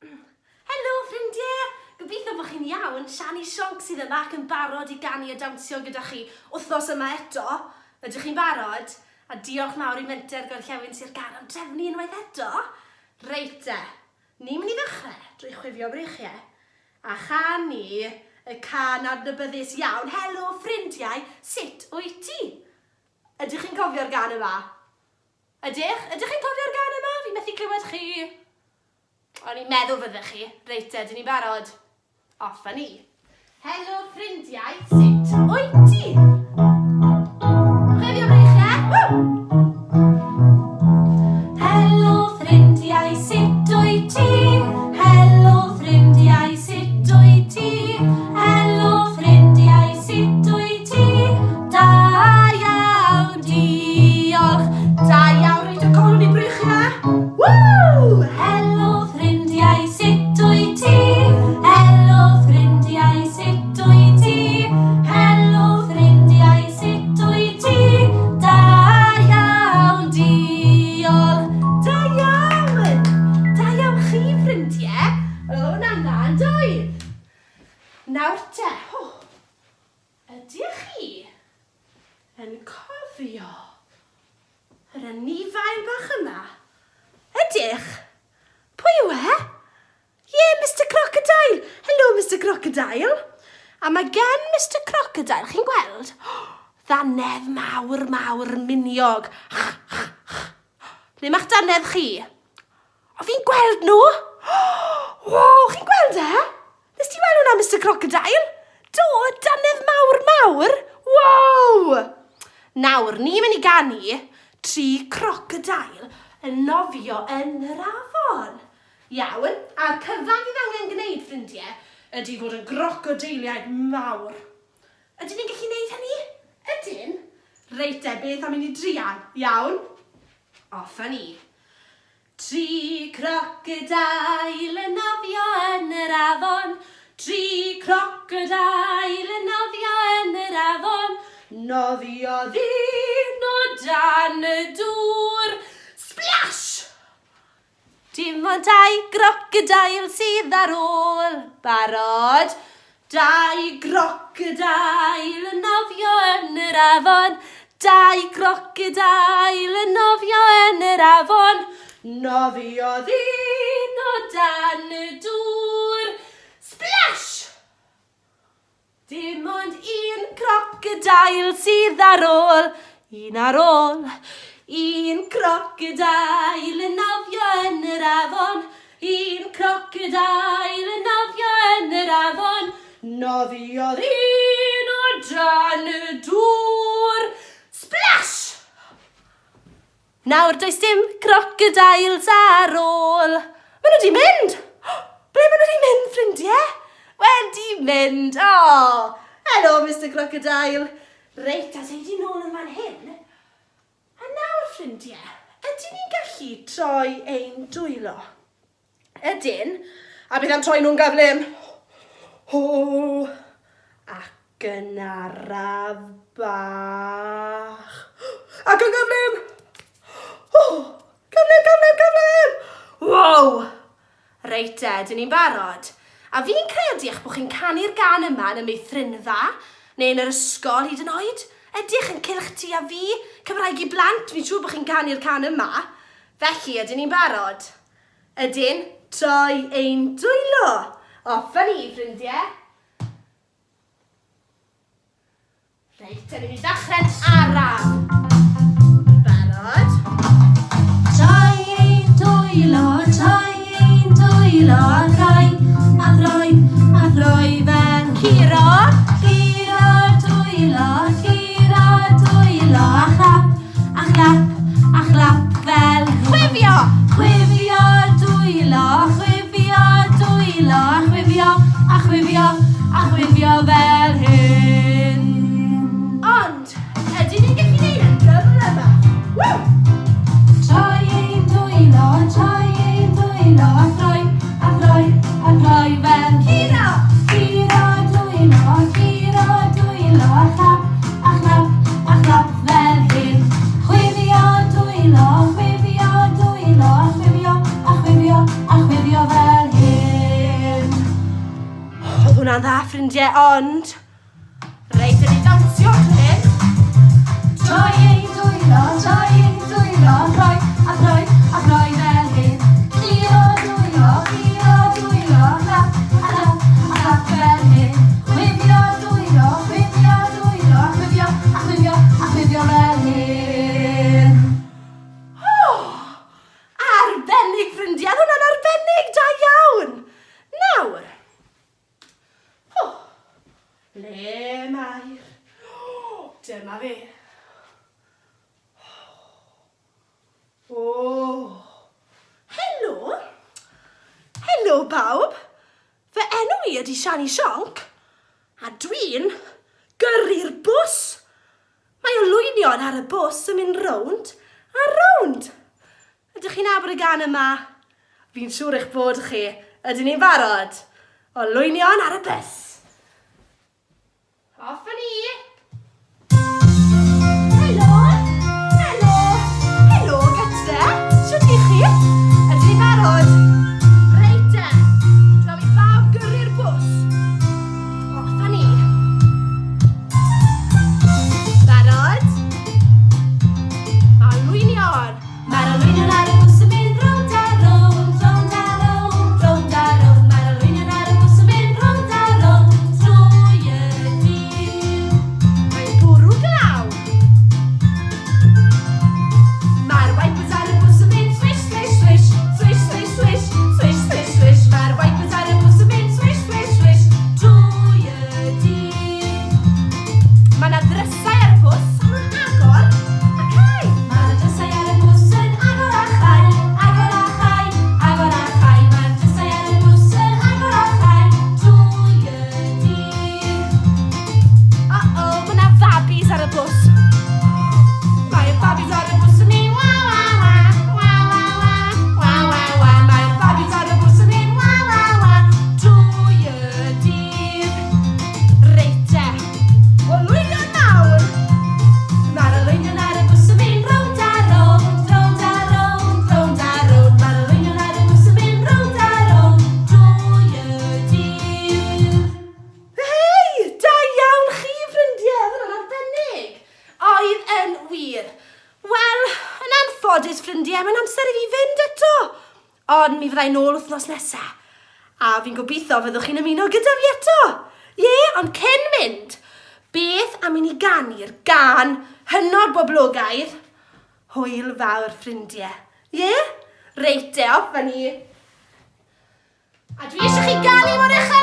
Helo ffrindiau! Gobeithio bod chi'n iawn. Siani Sionc sydd yma ac yn barod i ganu a dawnsio gyda chi wythnos yma eto. Ydych chi'n barod? A diolch mawr i menter gorllewin sy'r gar am drefnu unwaith eto. Reit e, ni'n mynd i ddechrau drwy chwifio breichiau. A chan ni y can adnabyddus iawn. Helo ffrindiau, sut wyt ti? Ydych chi'n cofio'r gan yma? Ydych? Ydych chi'n cofio'r gan yma? Fi methu clywed chi. O'n i'n meddwl fyddech chi. Reit e, dyn ni barod. Off a ni. Helo ffrindiau, sut wyt ti? Chwifio breichiau. Helo ffrindiau, sut wyt ti? Helo ffrindiau, sut wyt ti? Helo ffrindiau, sut wyt ti? Da iawn, diolch. Da iawn, reit o colwn i breichiau. Woo! Helo ffrindiau, sut wyt ti? Helo ffrindiau, sut wyt ti? Helo ffrindiau, sut wyt ti? Da iawn, diolch. Da iawn. Da iawn chi ffrindiau. O, na, doi. Nawr te, ydych chi yn cofio yr anifail bach yma? Ydych? Pwy yw e? Ie, Mr Crocodile. Helo, Mr Crocodile. A mae gen Mr Crocodile, chi'n gweld? Ddanedd mawr, mawr, miniog. Le ma'ch dannedd chi? O, fi'n gweld nhw. Wow, chi'n gweld e? Nes ti weld hwnna, Mr Crocodile? Do, dannedd mawr, mawr. Wow! Nawr, ni'n mynd i ganu 3 crocodile yn nofio yn yr afon. Iawn, a'r cyfan fydd angen gwneud, ffrindiau, ydy fod yn grocodiliaid mawr. Ydyn ni'n gallu gwneud hynny? Ydyn? Reit e, beth am i ni drian? Iawn? Off a ni. 3 crocodile yn nofio yn yr afon. 3 crocodile yn nofio yn yr afon. Nofio ddyn o dan y dŵr. Splash! Dim ond 2 crocodile sydd ar ôl. Barod? 2 crocodile yn nofio yn yr afon. 2 crocodile yn nofio yn yr afon. Nofio ddyn o dan y dŵr. Splash! Dim ond 1 crocodile sydd ar ôl. 1 ar ôl. 1 crocodile yn nofio yn yr afon. 1 crocodile yn nofio yn yr afon. Nofio ddyn o dan y dŵr. Splash! Nawr does dim crocodiles ar ôl. Maen nhw wedi mynd! Ble maen nhw wedi mynd, ffrindiau? Wedi mynd, o! Helo, Mr Crocodile. Reit, as eidi nôl yn fan hyn. A nawr, ffrindiau, ydyn ni'n gallu troi ein dwylo? Ydyn? A beth am troi nhw'n gyflym? Ho! Ac yn araf bach. Ac yn gyflym! Gyflym! Wow! Reit e, dyn ni'n barod. A fi'n credu eich bod chi'n canu'r gan yma yn y meithrinfa, neu yn yr ysgol hyd yn oed. Ydych yn cylch ti a fi, Cymraeg i blant, fi'n siŵr bod chi'n canu'r can yma. Felly, ydyn ni'n barod? Ydyn, troi ein dwylo. Off a ni, ffrindiau. Reit, dyn ni'n ddechrau'n araf. Barod? Troi ein dwylo, a throi fel Ciro. Ciro dwylo, a chlap fel chwifio. Chwifio dwylo, a chwifio fel hyn. Ond, ydyn ni'n gallu neud yn gyfle yma? Woo! Troi ein dwylo, a throi fel Ciro. Ciro dwylo, a chlap fel hyn. Chwifio ffrindiau, ond... Reit, ydy dawnsio hyn. Troi ein dwylo, rhoi a throi fel hyn. Cleo dwylo, rap fel hyn. Chwifio dwylo, chwifio fel hyn. Arbennig, ffrindiau. Hwna'n arbennig, da iawn. Nawr. Le mae'r... Dyma fe. Helo. Helo, bawb. Fy enw I ydy Siani Sionc, a dwi'n gyrru'r bws. Mae olwynion ar y bws yn mynd rownd a rownd. Ydych chi'n abod y gan yma? Fi'n siŵr eich bod chi. Ydyn ni'n barod? Olwynion ar y bus. Off yn I. Helo, gyda. Shwt I chi? Ydyn ni'n barod? Reit te. Draw I bawb gyrru'r bws. Off yn I. Barod? Olwynion. Mae'r olwynion ar y bws yn mynd rownd a rownd, rownd a rownd, rownd a rownd. Mae'r olwynion ar y bws yn mynd rownd a rownd, trwy y dydd. Mae'n bwrw glaw. Mae'r wipers ar y bws yn mynd swish, swish, swish, swish, swish, swish, swish, swish, swish. Mae'r wipers ar y bws yn mynd swish, swish, swish, Trwy y dydd. Mae 'na ddrysau ar y bws, a mae'n agor a cau. Mae'r drysau ar y bws yn agor a chau, agor a chau, agor a chau. Mae'r drysau ar y bws yn agor a chau, trwy y dydd. Mae 'na fabis ar y bws. Mae'r babis ar y bws yn mynd wa wa wa, wa wa wa, wa wa wa. Mae'r babis ar y bws yn mynd wa wa wa, trwy y dydd. Reit te. Olwynion nawr. Mae'r olwynion ar y bws yn mynd rownd a rownd, rownd a rownd, rownd a rownd. Mae'r olwynion ar y bws yn mynd rownd a rownd, trwy y dydd. Hei, da iawn chi, ffrindiau. Hwna'n arbennig. Oedd yn wir. Wel, yn anffodus, ffrindiau, mae'n amser I fi fynd eto. Ond mi fyddai nôl wythnos nesa. A fi'n gobeithio fyddwch chi'n ymuno gyda fi eto. Ond cyn mynd, beth am I ni ganu'r gan hynod boblogaidd? Hwyl fawr, ffrindiau. Reit te, off yn I. A dwi eisiau chi ganu mor uchel